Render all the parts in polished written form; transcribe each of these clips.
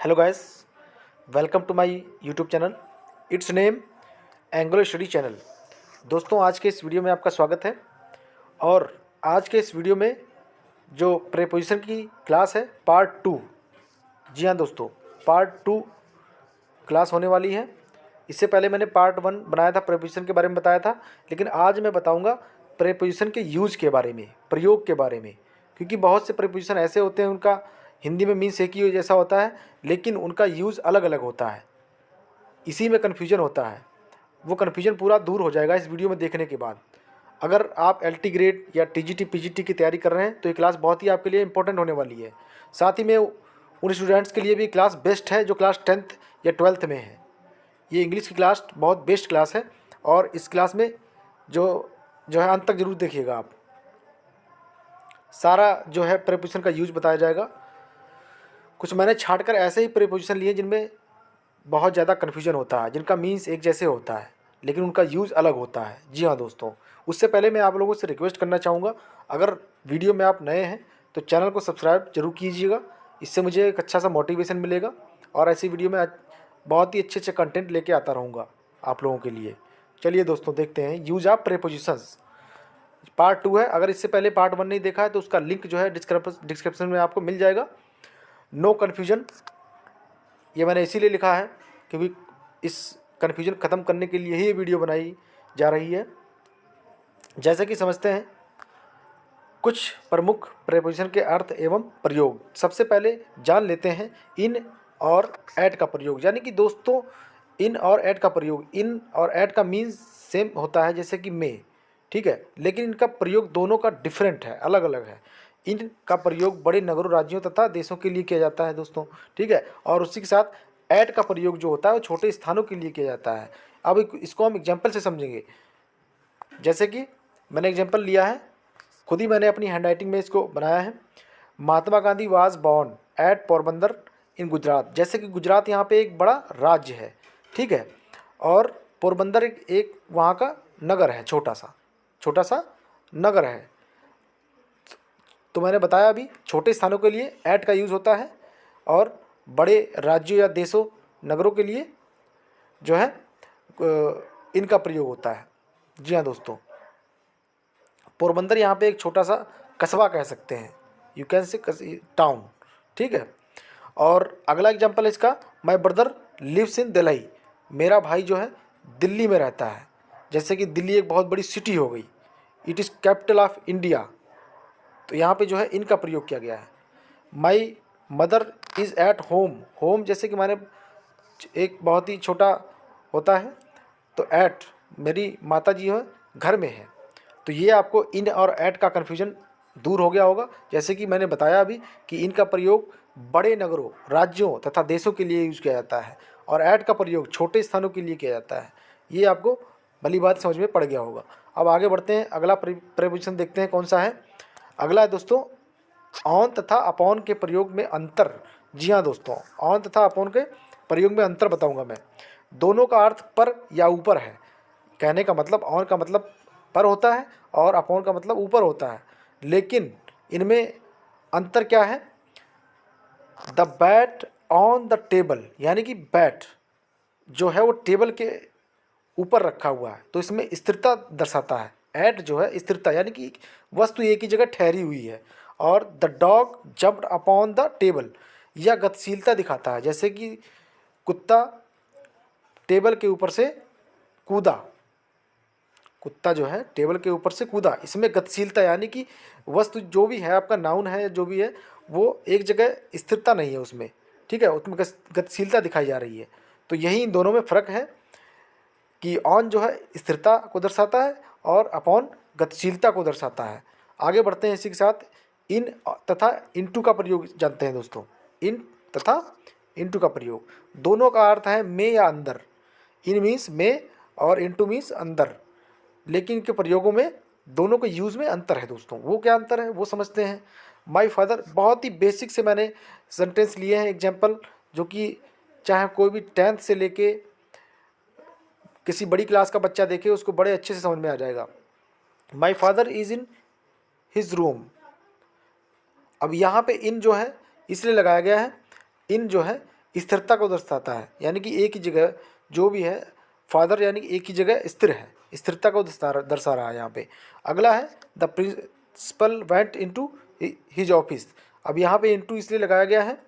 Hello guys, welcome to my YouTube channel. It's name Anglo study channel. दोस्तों, आज के इस वीडियो में आपका स्वागत है। और आज के इस वीडियो में जो प्रीपोजिशन की क्लास है पार्ट 2। जी हाँ दोस्तों, पार्ट 2 क्लास होने वाली है। इससे पहले मैंने पार्ट 1 बनाया था, प्रीपोजिशन के बारे में बताया था। लेकिन आज मैं बताऊँगा प्रीपोजिशन के यूज़ के बारे में, प्रयोग के बारे में। क्योंकि बहुत से प्रीपोजिशन ऐसे होते हैं, उनका हिंदी में मीन्स एक ही जैसा होता है, लेकिन उनका यूज़ अलग अलग होता है। इसी में कन्फ्यूजन होता है। वो कन्फ्यूजन पूरा दूर हो जाएगा इस वीडियो में देखने के बाद। अगर आप LT ग्रेड या TGT PGT की तैयारी कर रहे हैं तो ये क्लास बहुत ही आपके लिए इंपॉर्टेंट होने वाली है। साथ ही में उन स्टूडेंट्स के लिए भी क्लास बेस्ट है जो क्लास 10th या 12th में है। ये इंग्लिश की क्लास बहुत बेस्ट क्लास है। और इस क्लास में जो जो है अंत तक जरूर देखिएगा आप। सारा जो है प्रीपोजिशन का यूज बताया जाएगा। कुछ मैंने छांटकर ऐसे ही प्रीपोजिशन लिए जिनमें बहुत ज़्यादा कन्फ्यूजन होता है, जिनका मीन्स एक जैसे होता है लेकिन उनका यूज़ अलग होता है। जी हाँ दोस्तों, उससे पहले मैं आप लोगों से रिक्वेस्ट करना चाहूँगा, अगर वीडियो में आप नए हैं तो चैनल को सब्सक्राइब जरूर कीजिएगा। इससे मुझे एक अच्छा सा मोटिवेशन मिलेगा और ऐसी वीडियो में बहुत ही अच्छे अच्छे कंटेंट लेके आता रहूँगा आप लोगों के लिए। चलिए दोस्तों, देखते हैं यूज ऑफ प्रीपोजिशंस। पार्ट 2 है। अगर इससे पहले पार्ट 1 नहीं देखा है तो उसका लिंक जो है डिस्क्रिप्शन में आपको मिल जाएगा। नो कन्फ्यूजन, ये मैंने इसीलिए लिखा है क्योंकि इस कन्फ्यूजन ख़त्म करने के लिए ही ये वीडियो बनाई जा रही है। जैसे कि समझते हैं कुछ प्रमुख प्रीपोजिशन के अर्थ एवं प्रयोग। सबसे पहले जान लेते हैं इन और ऐट का प्रयोग। यानी कि दोस्तों, इन और ऐट का प्रयोग, इन और ऐट का मीन्स सेम होता है जैसे कि में, ठीक है, लेकिन इनका प्रयोग दोनों का डिफरेंट है, अलग अलग है। इन का प्रयोग बड़े नगरों, राज्यों तथा देशों के लिए किया जाता है दोस्तों, ठीक है। और उसी के साथ ऐट का प्रयोग जो होता है वो छोटे स्थानों के लिए किया जाता है। अब इसको हम एग्जाम्पल से समझेंगे। जैसे कि मैंने एग्जाम्पल लिया है, खुद ही मैंने अपनी हैंडराइटिंग में इसको बनाया है। Mahatma Gandhi was born at Porbandar in Gujarat. जैसे कि गुजरात यहाँ पे एक बड़ा राज्य है, ठीक है, और पोरबंदर एक वहाँ का नगर है, छोटा सा नगर है। तो मैंने बताया अभी, छोटे स्थानों के लिए एट का यूज़ होता है और बड़े राज्यों या देशों, नगरों के लिए जो है इनका प्रयोग होता है। जी हाँ दोस्तों, पोरबंदर यहाँ पे एक छोटा सा कस्बा कह सकते हैं, यू कैन से टाउन, ठीक है। और अगला एग्जांपल है इसका, my brother lives in Delhi. मेरा भाई जो है दिल्ली में रहता है। जैसे कि दिल्ली एक बहुत बड़ी सिटी हो गई, it is capital of India. तो यहाँ पे जो है इनका प्रयोग किया गया है। My mother is at home. Home जैसे कि मैंने एक बहुत ही छोटा होता है, तो एट मेरी माता जी है घर में है। तो ये आपको इन और ऐट का कन्फ्यूजन दूर हो गया होगा। जैसे कि मैंने बताया अभी कि इनका प्रयोग बड़े नगरों, राज्यों तथा देशों के लिए यूज किया जाता है और ऐट का प्रयोग छोटे स्थानों के लिए किया जाता है। ये आपको भली बात समझ में पड़ गया होगा। अब आगे बढ़ते हैं, अगला प्रीपोजिशन देखते हैं कौन सा है। अगला है दोस्तों ऑन तथा अपॉन के प्रयोग में अंतर। जी हाँ दोस्तों, ऑन तथा अपॉन के प्रयोग में अंतर बताऊंगा मैं। दोनों का अर्थ पर या ऊपर है। कहने का मतलब ऑन का मतलब पर होता है और अपॉन का मतलब ऊपर होता है, लेकिन इनमें अंतर क्या है। The bat on the table, यानी कि बैट जो है वो टेबल के ऊपर रखा हुआ है, तो इसमें स्थिरता दर्शाता है। एट जो है स्थिरता, यानी कि वस्तु एक ही जगह ठहरी हुई है। और the dog jumped upon the table, यह गतिशीलता दिखाता है। जैसे कि कुत्ता टेबल के ऊपर से कूदा, कुत्ता जो है टेबल के ऊपर से कूदा, इसमें गतिशीलता, यानी कि वस्तु जो भी है, आपका नाउन है जो भी है, वो एक जगह स्थिरता नहीं है उसमें, ठीक है, उसमें गतिशीलता दिखाई जा रही है। तो यही इन दोनों में फ़र्क है कि ऑन जो है स्थिरता को दर्शाता है और अपॉन गतिशीलता को दर्शाता है। आगे बढ़ते हैं इसी के साथ इन तथा इनटू का प्रयोग जानते हैं दोस्तों। इन तथा इनटू का प्रयोग, दोनों का अर्थ है में या अंदर। इन मीन्स में और इनटू मीन्स अंदर, लेकिन इनके प्रयोगों में दोनों के यूज़ में अंतर है दोस्तों। वो क्या अंतर है वो समझते हैं। माई फादर, बहुत ही बेसिक से मैंने सेंटेंस लिए हैं एग्जाम्पल, जो कि चाहे कोई भी 10th से लेके किसी बड़ी क्लास का बच्चा देखे उसको बड़े अच्छे से समझ में आ जाएगा। My father is in his room. अब यहाँ पे इन जो है इसलिए लगाया गया है, इन जो है स्थिरता को दर्शाता है, यानी कि एक ही जगह जो भी है फादर यानी कि एक ही जगह स्थिर है, स्थिरता को दर्शा रहा है यहाँ पे। अगला है the principal went into his office. अब यहाँ पे इनटू इसलिए लगाया गया है,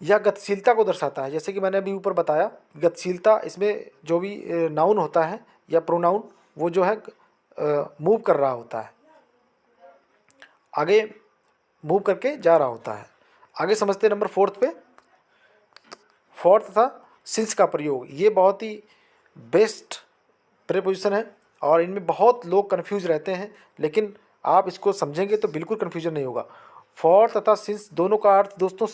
यह गतिशीलता को दर्शाता है। जैसे कि मैंने अभी ऊपर बताया, गतिशीलता इसमें जो भी नाउन होता है या प्रोनाउन वो जो है मूव कर रहा होता है, आगे मूव करके जा रहा होता है। आगे समझते हैं नंबर 4 पे। 4 था सिंस का प्रयोग। ये बहुत ही बेस्ट प्रीपोजिशन है और इनमें बहुत लोग कंफ्यूज रहते हैं, लेकिन आप इसको समझेंगे तो बिल्कुल कंफ्यूजन नहीं होगा। फॉर तथा सिंस दोनों का अर्थ दोस्तों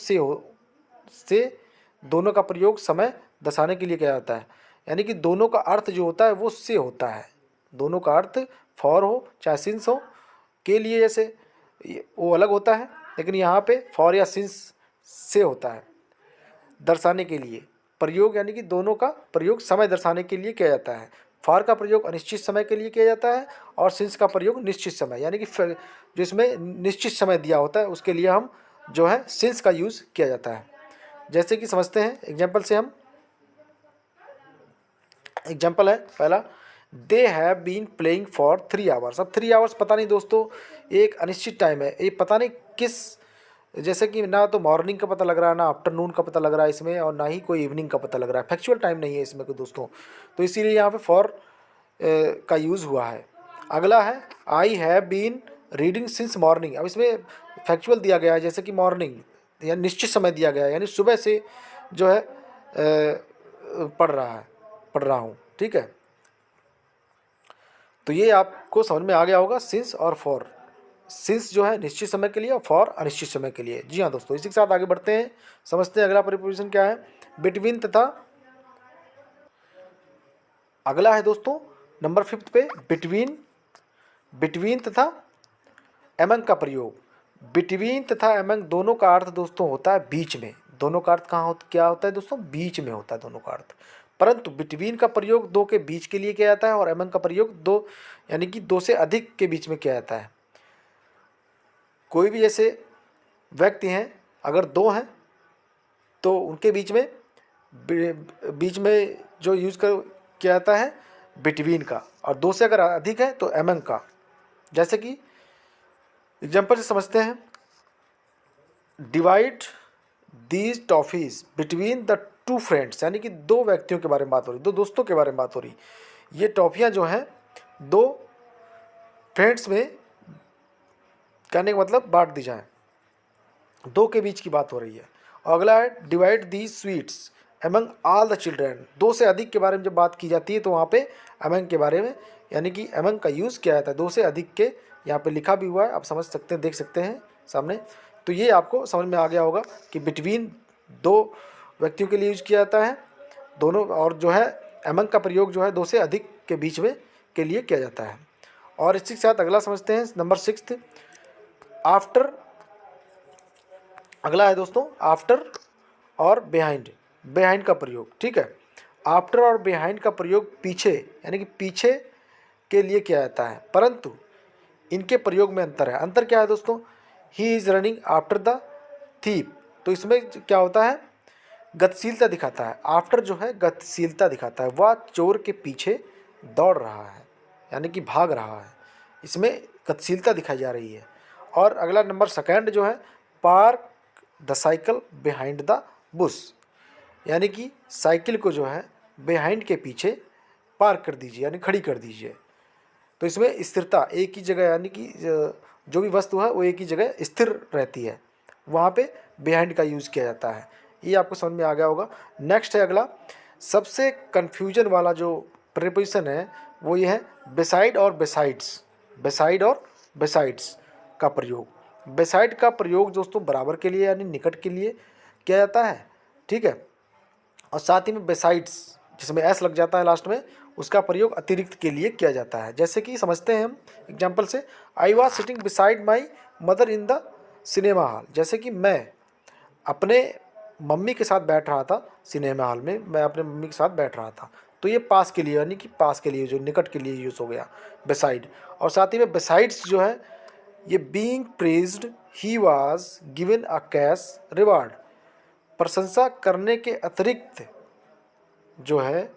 से दोनों का प्रयोग समय दर्शाने के लिए किया जाता है, यानी कि दोनों का अर्थ जो होता है वो से होता है। दोनों का अर्थ फॉर हो चाहे सिंस हो के लिए जैसे वो अलग होता है, लेकिन यहाँ पे फॉर या सिंस से होता है दर्शाने के लिए प्रयोग, यानी कि दोनों का प्रयोग समय दर्शाने के लिए किया जाता है। फॉर का प्रयोग अनिश्चित समय के लिए किया जाता है और सिंस का प्रयोग निश्चित समय, यानी कि जिसमें निश्चित समय दिया होता है उसके लिए हम जो है सिंस का यूज़ किया जाता है। जैसे कि समझते हैं एग्जाम्पल से हम। एग्जाम्पल है पहला, they have been playing for 3 hours. अब 3 आवर्स पता नहीं दोस्तों, एक अनिश्चित टाइम है, ये पता नहीं किस, जैसे कि ना तो मॉर्निंग का पता लग रहा है, ना आफ्टरनून का पता लग रहा है इसमें, और ना ही कोई इवनिंग का पता लग रहा है, फैक्चुअल टाइम नहीं है इसमें कोई दोस्तों, तो इसीलिए यहाँ पे फॉर का यूज़ हुआ है। अगला है I have been reading since morning. अब इसमें फैक्चुअल दिया गया है, जैसे कि मॉर्निंग या निश्चित समय दिया गया है, यानी सुबह से जो है पढ़ रहा हूँ, ठीक है। तो ये आपको समझ में आ गया होगा सिंस और फॉर। सिंस जो है निश्चित समय के लिए और फॉर अनिश्चित समय के लिए। जी हाँ दोस्तों, इसी के साथ आगे बढ़ते हैं, समझते हैं अगला प्रीपोजिशन क्या है, बिटवीन तथा। अगला है दोस्तों नंबर 5 पे बिटवीन। बिटवीन तथा एमंग का प्रयोग। बिटवीन तथा एमंग दोनों का अर्थ दोस्तों होता है बीच में। दोनों का अर्थ क्या होता है दोस्तों, बीच में होता है दोनों का अर्थ। परंतु बिटवीन का प्रयोग दो के बीच के लिए किया जाता है और एमंग का प्रयोग दो यानी कि दो से अधिक के बीच में किया जाता है। कोई भी जैसे व्यक्ति हैं, अगर दो हैं तो उनके बीच में जो यूज किया जाता है बिटवीन का, और दो से अगर अधिक है तो एमंग का। जैसे कि एग्जाम्पल से समझते हैं, divide these toffees between the 2 friends, यानी कि दो व्यक्तियों के बारे में बात हो रही, दो दोस्तों के बारे में बात हो रही। ये टॉफियाँ जो हैं दो फ्रेंड्स में कहने का मतलब बांट दी जाए, दो के बीच की बात हो रही है। और अगला है divide these sweets among all the children. दो से अधिक के बारे में जब बात की जाती है तो वहाँ पे एमंग के बारे में यानी कि एमंग का यूज़ किया जाता है। दो से अधिक के यहाँ पे लिखा भी हुआ है, आप समझ सकते हैं, देख सकते हैं सामने। तो ये आपको समझ में आ गया होगा कि बिटवीन दो व्यक्तियों के लिए यूज किया जाता है दोनों, और जो है एमंग का प्रयोग जो है दो से अधिक के बीच में के लिए किया जाता है। और इसी के साथ अगला समझते हैं नंबर 6 आफ्टर। अगला है दोस्तों आफ्टर और बिहाइंड। बिहाइंड का प्रयोग, ठीक है। आफ्टर और बिहाइंड का प्रयोग पीछे यानी कि पीछे के लिए किया जाता है, परंतु इनके प्रयोग में अंतर है। अंतर क्या है दोस्तों, he is running after the thief, तो इसमें क्या होता है गतिशीलता दिखाता है। आफ्टर जो है गतिशीलता दिखाता है, वह चोर के पीछे दौड़ रहा है यानी कि भाग रहा है, इसमें गतिशीलता दिखाई जा रही है। और अगला नंबर 2 जो है park the cycle behind the Bush, यानी कि साइकिल को जो है बिहाइंड के पीछे पार्क कर दीजिए यानी खड़ी कर दीजिए। तो इसमें स्थिरता एक ही जगह यानी कि जो भी वस्तु है वो एक ही जगह स्थिर रहती है, वहाँ पे बिहाइंड का यूज़ किया जाता है। ये आपको समझ में आ गया होगा। नेक्स्ट है अगला सबसे कन्फ्यूजन वाला जो प्रीपोजिशन है वो ये है बिसाइड और बिसाइड्स। बिसाइड और बिसाइड्स का प्रयोग। बिसाइड का प्रयोग दोस्तों बराबर के लिए यानी निकट के लिए किया जाता है, ठीक है। और साथ ही में बिसाइड्स जिसमें एस लग जाता है लास्ट में, उसका प्रयोग अतिरिक्त के लिए किया जाता है। जैसे कि समझते हैं हम एग्जाम्पल से, I was sitting beside my mother in the cinema hall. जैसे कि मैं अपने मम्मी के साथ बैठ रहा था सिनेमा हॉल में, मैं अपने मम्मी के साथ बैठ रहा था। तो ये पास के लिए यानी कि पास के लिए जो निकट के लिए यूज़ हो गया बिसाइड। और साथ ही में बिसाइड्स जो है ये being praised he was given a cash reward, प्रशंसा करने के अतिरिक्त जो है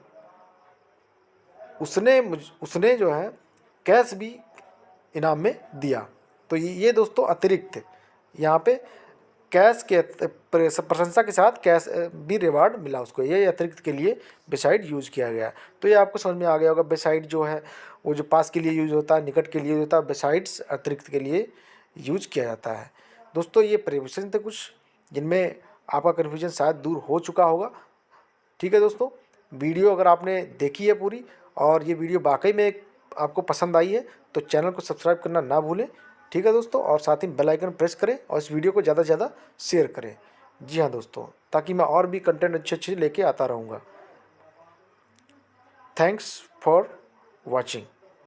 उसने जो है कैश भी इनाम में दिया। तो ये दोस्तों अतिरिक्त यहाँ पे कैश के प्रशंसा के साथ कैश भी रिवार्ड मिला उसको, ये अतिरिक्त के लिए बेसाइड यूज़ किया गया। तो ये आपको समझ में आ गया होगा। बेसाइड जो है वो जो पास के लिए यूज़ होता है, निकट के लिए यूज़ होता है, बेसाइड्स अतिरिक्त के लिए यूज किया जाता है। दोस्तों ये प्रिपोजिशन थे कुछ जिनमें आपका कन्फ्यूजन शायद दूर हो चुका होगा। ठीक है दोस्तों, वीडियो अगर आपने देखी है पूरी और ये वीडियो वाकई में आपको पसंद आई है तो चैनल को सब्सक्राइब करना ना भूलें। ठीक है दोस्तों, और साथ ही बेल आइकन प्रेस करें और इस वीडियो को ज़्यादा से ज़्यादा शेयर करें। जी हाँ दोस्तों, ताकि मैं और भी कंटेंट अच्छे अच्छे लेके आता रहूँगा। Thanks for watching.